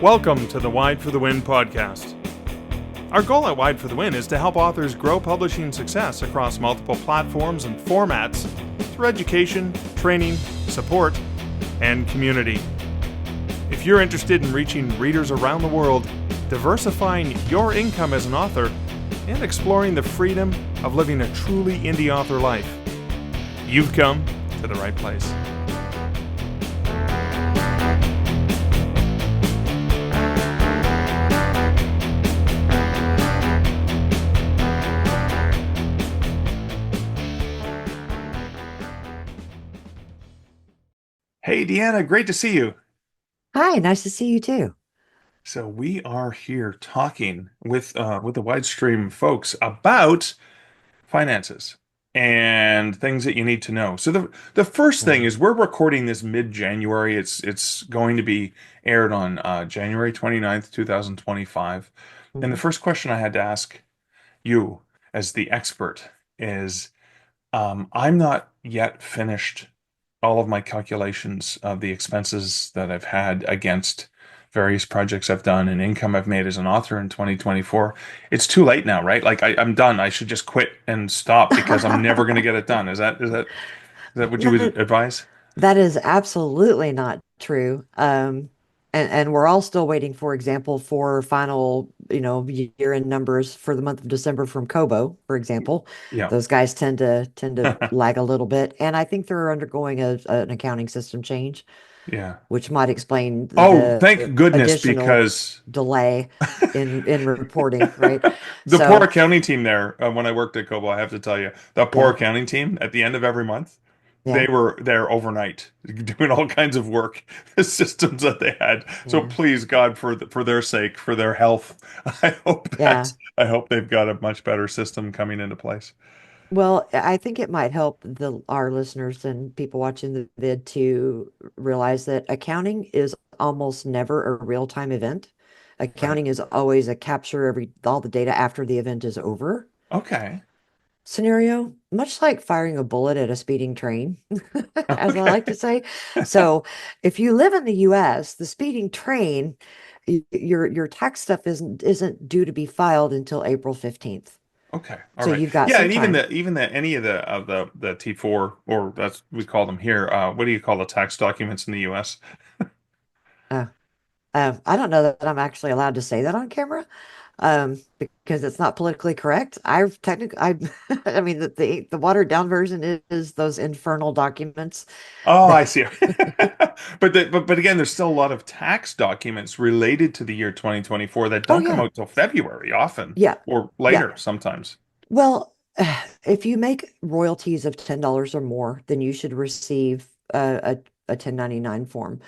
Welcome to the Wide for the Win podcast. Our goal at Wide for the Win is to help authors grow publishing success across multiple platforms and formats through education, training, support, and community. If you're interested in reaching readers around the world, diversifying your income as an author, and exploring the freedom of living a truly indie author life, you've come to the right place. Hey, Deanna, great to see you. Hi, nice to see you too. So we are here talking with the WIDEStream folks about finances and things that you need to know. So the first thing Right. is we're recording this mid-January. It's going to be aired on January 29th, 2025. And the Mhm. first question I had to ask you as the expert is I'm not yet finished all of my calculations of the expenses that I've had against various projects I've done and income I've made as an author in 2024. It's too late now, right? Like I'm done. I should just quit and stop because I'm never going to get it done. Is that what you would That advise? that is absolutely not true. And we're all still waiting, for example, for final, year-end numbers for the month of December from Kobo, for example. Yeah. Those guys tend to lag a little bit, and I think they're undergoing an accounting system change, Yeah. which might explain Oh, the thank goodness, additional because delay in reporting, right? the poor So, accounting team there, when I worked at Kobo, I have to tell you, the poor yeah, accounting team at the end of every month, they yeah, were there overnight doing all kinds of work, the systems that they had. So yeah, please, God, for their sake, for their health, yeah. I hope they've got a much better system coming into place. Well, I think it might help our listeners and people watching the vid to realize that accounting is almost never a real-time event. Right. Accounting is always a capture all the data after the event is over Okay. scenario, much like firing a bullet at a speeding train, as I Okay. like to say. So, if you live in the US, the speeding train, your tax stuff isn't due to be filed until April 15th. Okay. All So right. you've got Yeah, some and even time. any of the T4, or that's we call them here. What do you call the tax documents in the US? Uh, I don't know that I'm actually allowed to say that on camera, because it's not politically correct. I've technically, I mean, the watered down version is those infernal documents. Oh, That, I see. But again, there's still a lot of tax documents related to the year 2024 that oh don't come yeah, out till February often, yeah, or yeah. later sometimes. Well, if you make royalties of $10 or more, then you should receive a 1099 form.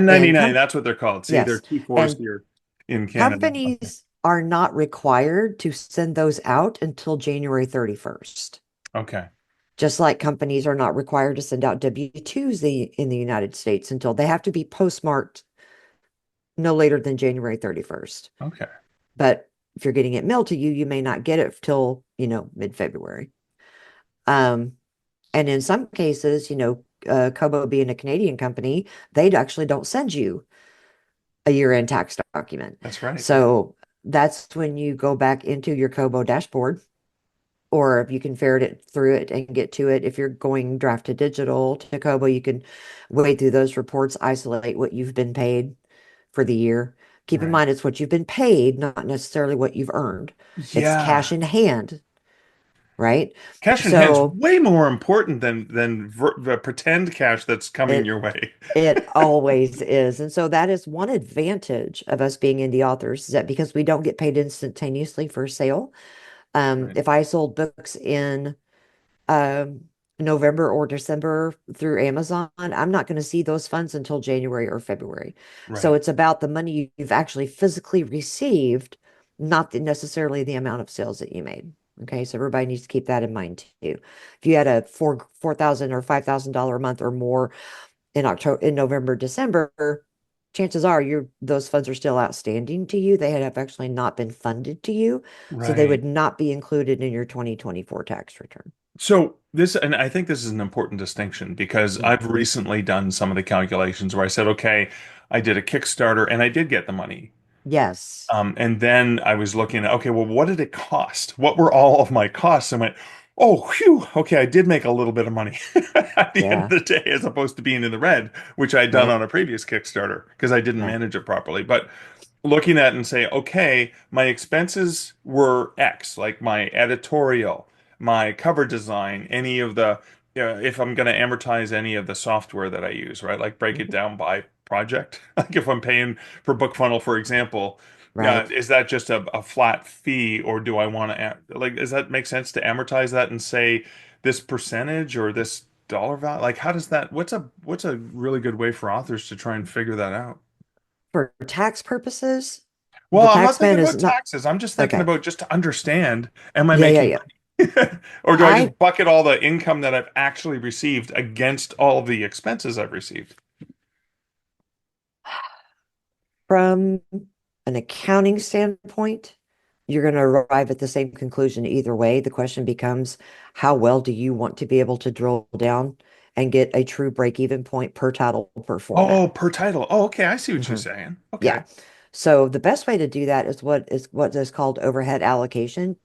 And 1099, that's what they're called. See, they're yes, T4s and here in Canada. Okay. companies are not required to send those out until January 31st. Okay. Just like companies are not required to send out W-2s in the United States until they have to be postmarked no later than January 31st. Okay. But if you're getting it mailed to you, you may not get it till, mid-February. Um, and in some cases, Kobo being a Canadian company, they actually don't send you a year-end tax document. That's right. Yeah. So that's when you go back into your Kobo dashboard, or if you can ferret it through it and get to it. If you're going draft to digital to Kobo, you can wade through those reports, isolate what you've been paid for the year. Keep in Right. mind, it's what you've been paid, not necessarily what you've earned. It's cash Yeah. in hand, right? Cash in hand's So way more important than the pretend cash that's coming it your way. it always is. And so that is one advantage of us being indie authors, is that because we don't get paid instantaneously for sale. Right. If I sold books in um, November or December through Amazon, I'm not going to see those funds until January or February. So Right. it's about the money you've actually physically received, not necessarily the amount of sales that you made. Okay, so everybody needs to keep that in mind too. If you had a $4,000 or $5,000 a month or more in November, December, chances are those funds are still outstanding to you. They have actually not been funded to you, so they Right. would not be included in your 2024 tax return. So this, and I think this is an important distinction because I've Mhm. recently done some of the calculations where I said, okay, I did a Kickstarter and I did get the money. Yes. And then I was looking at, okay, well, what did it cost? What were all of my costs? And went, oh, phew, okay, I did make a little bit of money at the end of Yeah. the day, as opposed to being in the red, which I'd done Right. on a previous Kickstarter because I didn't Right. manage it properly. But looking at it and say, okay, my expenses were X, like my editorial, my cover design, any of the, if I'm going to amortize any of the software that I use, right? Like break it Mhm. down by project. Like if I'm paying for BookFunnel, for example, Right. is that just a flat fee, or do I want to, like, does that make sense to amortize that and say this percentage or this dollar value? Like, how does that, what's a really good way for authors to try and figure that out? For tax purposes, Well, the I'm not tax man thinking is about not taxes. I'm just thinking okay. about just to understand, am I Yeah, yeah, making yeah. money? Or do I I just bucket all the income that I've actually received against all of the expenses I've received? From an accounting standpoint, you're going to arrive at the same conclusion either way. The question becomes, how well do you want to be able to drill down and get a true break-even point per title per format? Oh, per title. Oh, okay. I see what you're Mhm. saying. Okay. Yeah. So the best way to do that is what is called overhead allocation.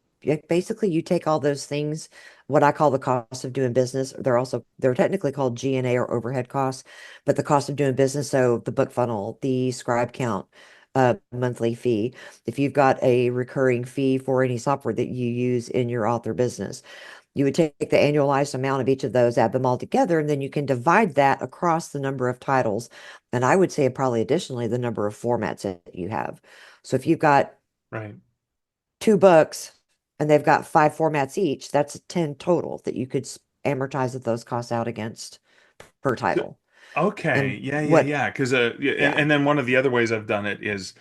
Basically, you take all those things, what I call the cost of doing business. They're technically called G&A or overhead costs, but the cost of doing business. So the book funnel, the scribe count, monthly fee. If you've got a recurring fee for any software that you use in your author business, you would take the annualized amount of each of those, add them all together, and then you can divide that across the number of titles. And I would say probably additionally the number of formats that you have. So if you've got Right. two books and they've got five formats each, that's 10 total that you could amortize those costs out against per So- title. Okay, And yeah, yeah, what, yeah. Because yeah, yeah. and then one of the other ways I've done it is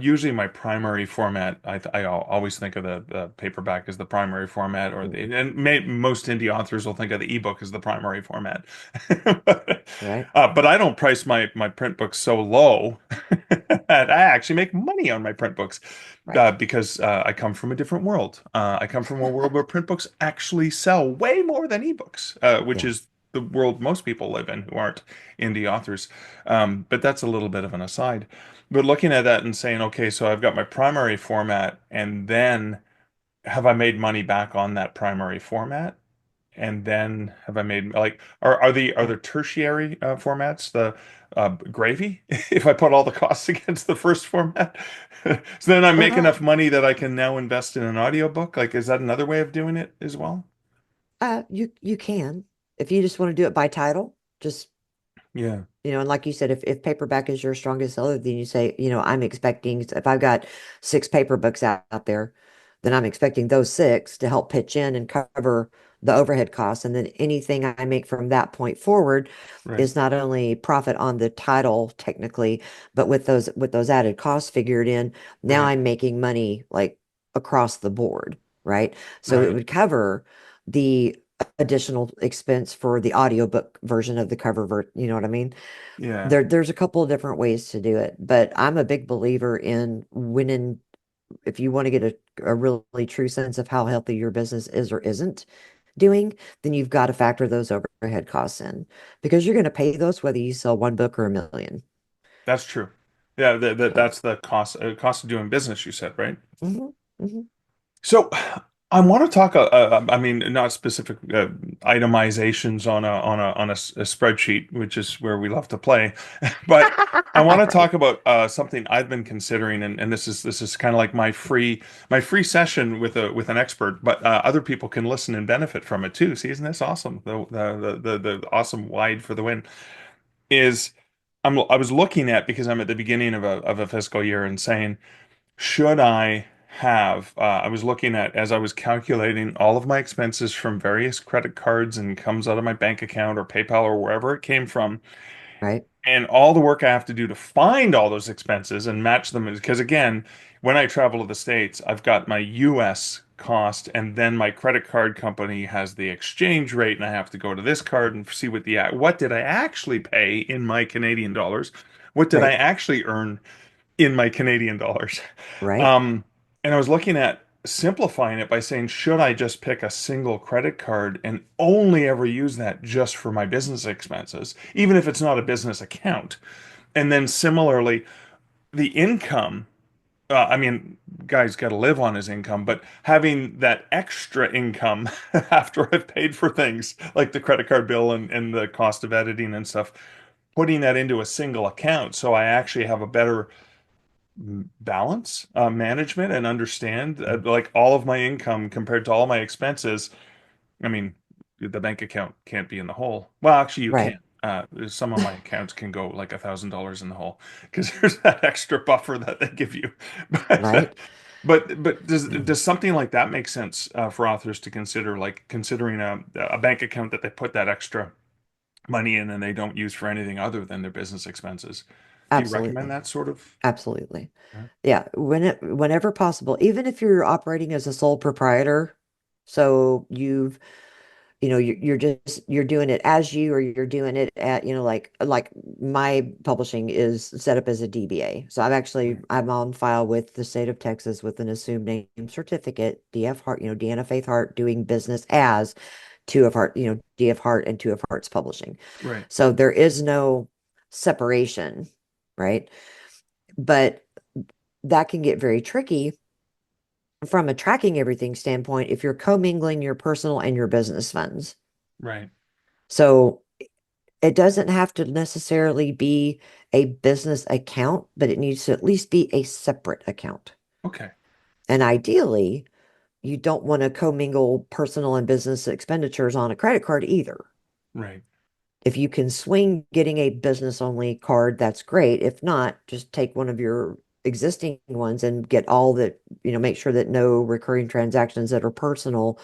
usually my primary format. Always think of the paperback as the primary format, or Mhm. most indie authors will think of the ebook as the primary format. Right, But I don't price my print books so low that I actually make money on my print books right. because I come from a different world. I come from a world where print books actually sell way more than ebooks, which Yeah, is the world most people live in who aren't indie authors. But that's a little bit of an aside. But looking at that and saying, okay, so I've got my primary format, and then have I made money back on that primary format? And then have I made like are yeah. there tertiary formats the gravy if I put all the costs against the first format? So then I make Uh, enough money that I can now invest in an audiobook. Like, is that another way of doing it as well? you can if you just want to do it by title, just Yeah, and like you said, if paperback is your strongest seller, then you say, I'm expecting, if I've got six paper books out there, then I'm expecting those six to help pitch in and cover the overhead costs. And then anything I make from that point forward right, is not only profit on the title technically, but with those added costs figured in, now right, I'm making money like across the board, right? So it right. would cover the additional expense for the audiobook version of the you know what I mean? Yeah, There's a couple of different ways to do it, but I'm a big believer in winning. If you want to get a really true sense of how healthy your business is or isn't doing, then you've got to factor those overhead costs in because you're going to pay those whether you sell one book or a million. that's true. Yeah, So, that's the cost of doing business, you said, right? hmm hmm So I want to talk. I mean, not specific itemizations on a spreadsheet, which is where we love to play, but I want to Right, talk about something I've been considering, and this is kind of like my free session with an expert, but other people can listen and benefit from it too. See, isn't this awesome? The awesome wide for the win is I was looking at because I'm at the beginning of a fiscal year and saying, should I have? I was looking at as I was calculating all of my expenses from various credit cards and comes out of my bank account or PayPal or wherever it came from, right, and all the work I have to do to find all those expenses and match them. Because again, when I travel to the States, I've got my US cost, and then my credit card company has the exchange rate, and I have to go to this card and see what did I actually pay in my Canadian dollars? What did I right, actually earn in my Canadian dollars? right. Um, and I was looking at simplifying it by saying, should I just pick a single credit card and only ever use that just for my business expenses, even if it's not a business account? And then similarly, the income, I mean, guy's got to live on his income, but having that extra income after I've paid for things like the credit card bill and the cost of editing and stuff, putting that into a single account so I actually have a better balance, management, and understand like all of my income compared to all my expenses. I mean, the bank account can't be in the hole. Well, actually, you Right. can. Some of my accounts can go like $1,000 in the hole because there's that extra buffer that they give you. But Right. but Mm. does something like that make sense for authors to consider, like considering a bank account that they put that extra money in and they don't use for anything other than their business expenses? Do you recommend Absolutely. that sort of? Absolutely. Yeah. Yeah, whenever possible, even if you're operating as a sole proprietor, so you're doing it as you, or you're doing it at, like my publishing is set up as a DBA. So Right. I'm on file with the state of Texas with an assumed name certificate, DF Hart, Deanna Faith Hart, doing business as two of Hart, DF Hart and two of Hart's Publishing. Right. So there is no separation, right? But that can get very tricky from a tracking everything standpoint if you're commingling your personal and your business funds. Right. So it doesn't have to necessarily be a business account, but it needs to at least be a separate account. Okay. And ideally, you don't want to commingle personal and business expenditures on a credit card either. Right. If you can swing getting a business only card, that's great. If not, just take one of your existing ones and get all that, make sure that no recurring transactions that are personal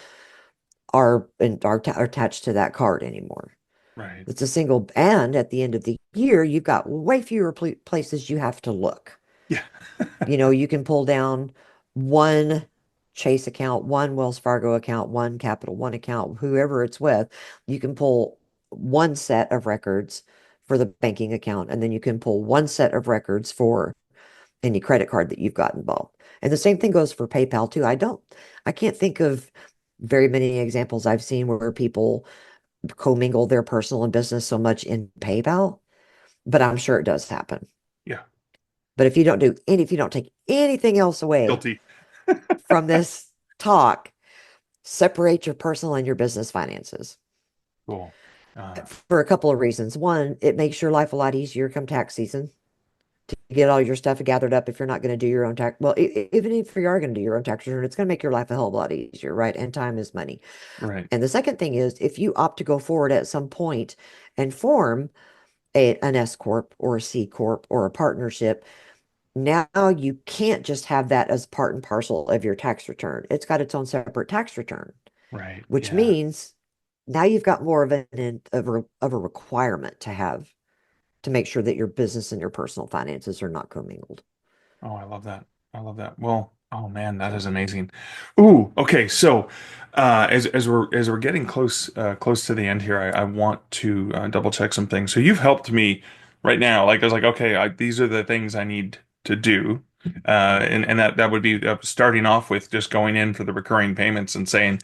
are attached to that card anymore. Right. It's a single, and at the end of the year, you've got way fewer places you have to look. Yeah. You can pull down one Chase account, one Wells Fargo account, one Capital One account, whoever it's with. You can pull one set of records for the banking account, and then you can pull one set of records for any credit card that you've got involved. And the same thing goes for PayPal too. I can't think of very many examples I've seen where people commingle their personal and business so much in PayPal, but I'm sure it does happen. Yeah. But if you don't take anything else away Guilty. from this talk, separate your personal and your business finances Cool. for a couple of reasons. One, it makes your life a lot easier come tax season to get all your stuff gathered up if you're not going to do your own tax. Well, even if you are going to do your own tax return, it's going to make your life a hell of a lot easier, right? And time is money. Right. And the second thing is if you opt to go forward at some point and form an S corp or a C corp or a partnership, now you can't just have that as part and parcel of your tax return. It's got its own separate tax return, Right. which Yeah. means now you've got more of a requirement to have to make sure that your business and your personal finances are not commingled. Oh, I love that. I love that. Well, oh man, that is amazing. Ooh, okay. So, as we're getting close to the end here, I want to double check some things. So you've helped me right now. Like I was like, okay, these are the things I need to do, and that would be starting off with just going in for the recurring payments and saying,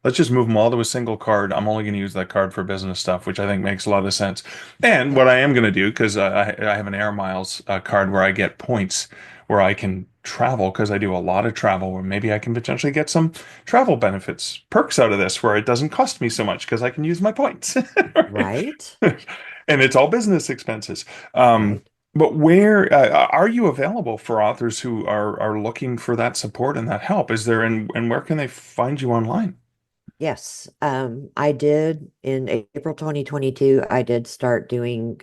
let's just move them all to a single card. I'm only going to use that card for business stuff, which I think makes a lot of sense. And Yep. what I am going to do, because I have an Air Miles card where I get points where I can travel because I do a lot of travel, where maybe I can potentially get some travel benefits, perks out of this where it doesn't cost me so much because I can use my points. Right? And it's all business expenses. Um, Right. but where are you available for authors who are looking for that support and that help? Is there, and where can they find you online? Yes. I did in April 2022, I did start doing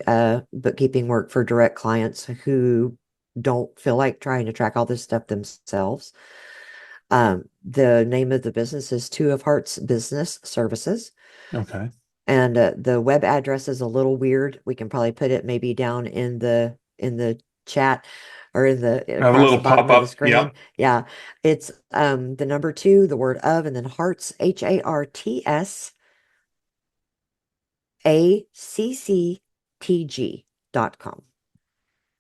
bookkeeping work for direct clients who don't feel like trying to track all this stuff themselves. The name of the business is Two of Hearts Business Services, Okay. and the web address is a little weird. We can probably put it maybe down in the chat or in the I have a across little the bottom pop of the up. Yeah. screen. Yeah, it's the number two, the word of, and then Hearts HARTSACCTG.com.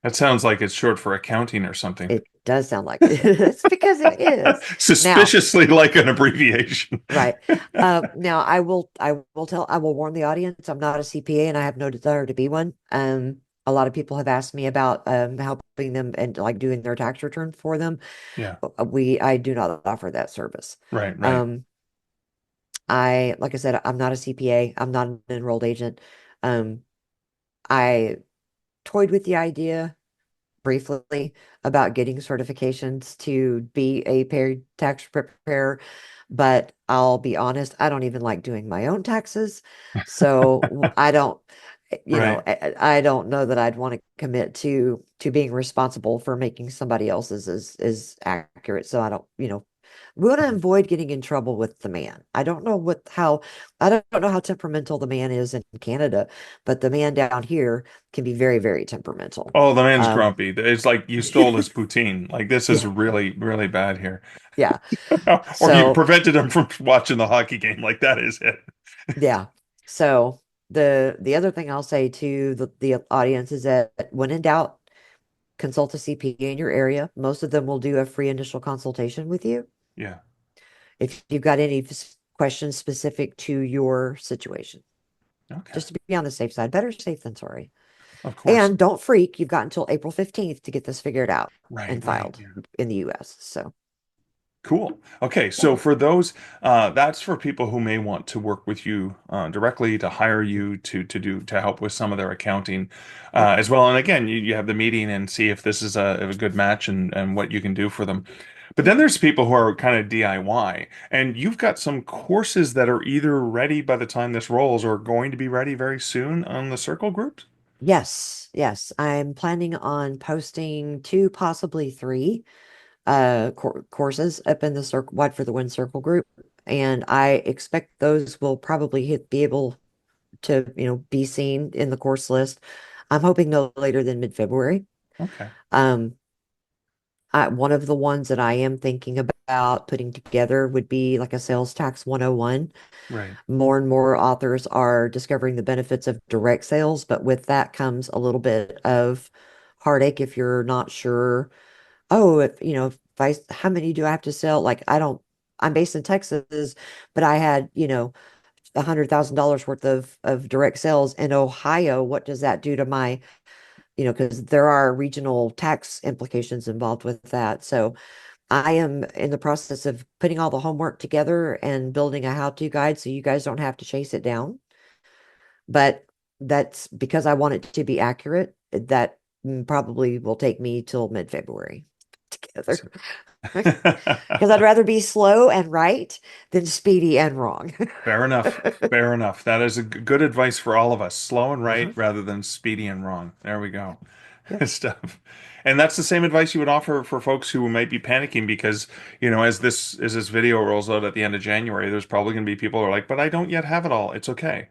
That sounds like it's short for accounting or something. does sound like it. It's because it is. Now, Suspiciously like an abbreviation. right. Now I will warn the audience, I'm not a CPA and I have no desire to be one. A lot of people have asked me about helping them and like doing their tax return for them. Yeah. I do not offer that service. Right. Right. Um, like I said, I'm not a CPA. I'm not an enrolled agent. Um, I toyed with the idea briefly about getting certifications to be a paid tax preparer, but I'll be honest, I don't even like doing my own taxes. So I don't, Right. I don't know that I'd want to commit to being responsible for making somebody else's is accurate. So I don't, we want to avoid getting in trouble with the man. I don't know how temperamental the man is in Canada, but the man down here can be very, very temperamental. Oh, the man's Um, grumpy. It's like you stole his poutine. Like this is yeah, really, really bad here. yeah. Or you So prevented him from watching the hockey game. Like that is it. yeah. So the other thing I'll say to the audience is that when in doubt, consult a CPA in your area. Most of them will do a free initial consultation with you. Yeah. If you've got any questions specific to your situation, Okay. just to be on the safe side, better safe than sorry. Of course. And don't freak, you've got until April 15th to get this figured out Right. and Right. filed Yeah. in the US. So, Cool. Okay, yeah. so for those, that's for people who may want to work with you directly to hire you to help with some of their accounting Yep. as well. And again, you have the meeting and see if this is a good match and what you can do for them. But then Mhm. there's people who are kind of DIY, and you've got some courses that are either ready by the time this rolls or going to be ready very soon on the Circle groups. Yes, yes. I'm planning on posting two, possibly three courses up in the circle Wide for the Win Circle group. And I expect those will probably be able to, be seen in the course list. I'm hoping no later than mid-February. Okay. Um, one of the ones that I am thinking about putting together would be like a sales tax 101. Right. More and more authors are discovering the benefits of direct sales, but with that comes a little bit of heartache if you're not sure. Oh, if how many do I have to sell? Like, I'm based in Texas, but I had, $100,000 worth of direct sales in Ohio. What does that do to my, because there are regional tax implications involved with that. So I am in the process of putting all the homework together and building a how-to guide so you guys don't have to chase it down. But that's because I want it to be accurate. That probably will take me till mid-February together. Because I'd rather be slow and right than speedy and wrong. Fair enough. Fair enough. That is a good advice for all of us. Slow and right Uh-huh. rather than speedy and wrong. There we go. Yep. Good stuff. And that's the same advice you would offer for folks who might be panicking because, as this video rolls out at the end of January, there's probably going to be people who are like, "But I don't yet have it all." It's okay.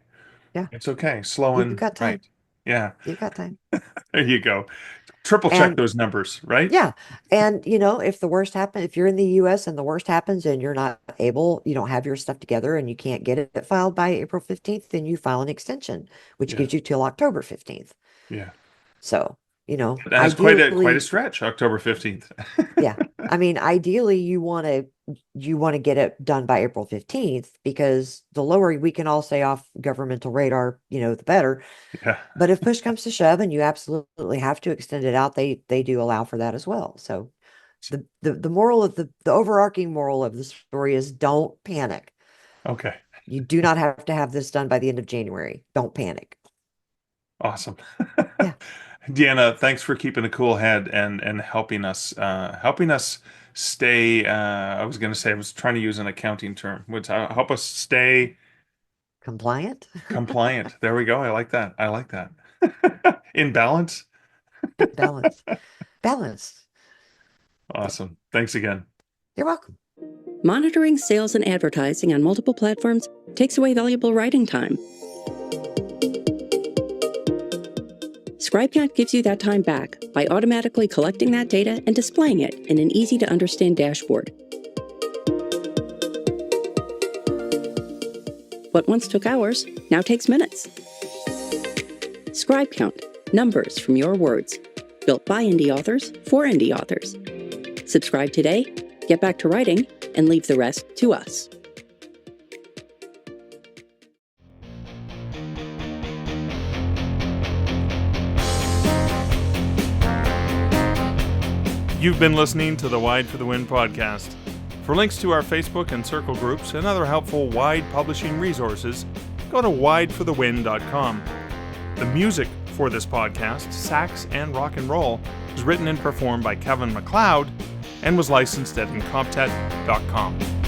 Yeah. It's okay. Slow You've and got right. time. Yeah. You've got time. There you go. Triple check And those numbers, right? yeah. And if the worst happens, if you're in the US and the worst happens and you're not able, you don't have your stuff together and you can't get it filed by April 15th, then you file an extension, which Yeah. gives you till October 15th. Yeah. So, That's quite a ideally, stretch, October 15th. yeah. I mean, ideally you want to get it done by April 15th because the lower we can all stay off governmental radar, the better. Yeah. But if push comes to shove and you absolutely have to extend it out, they do allow for that as well. So the moral of the overarching moral of the story is don't panic. Okay. You do not have to have this done by the end of January. Don't panic. Awesome. Yeah. Deanna, thanks for keeping a cool head and helping us stay. I was going to say I was trying to use an accounting term, which help us stay Compliant? compliant. There we go. I like that. I like that. In balance. Balance. Balance. Awesome. Thanks again. You're welcome. Monitoring sales and advertising on multiple platforms takes away valuable writing time. ScribeCount gives you that time back by automatically collecting that data and displaying it in an easy-to-understand dashboard. What once took hours now takes minutes. ScribeCount, numbers from your words, built by indie authors for indie authors. Subscribe today, get back to writing, and leave the rest to us. You've been listening to the Wide for the Win podcast. For links to our Facebook and Circle groups and other helpful Wide publishing resources, go to wideforthewin.com. The music for this podcast, Sax and Rock and Roll, was written and performed by Kevin MacLeod and was licensed at incomptet.com.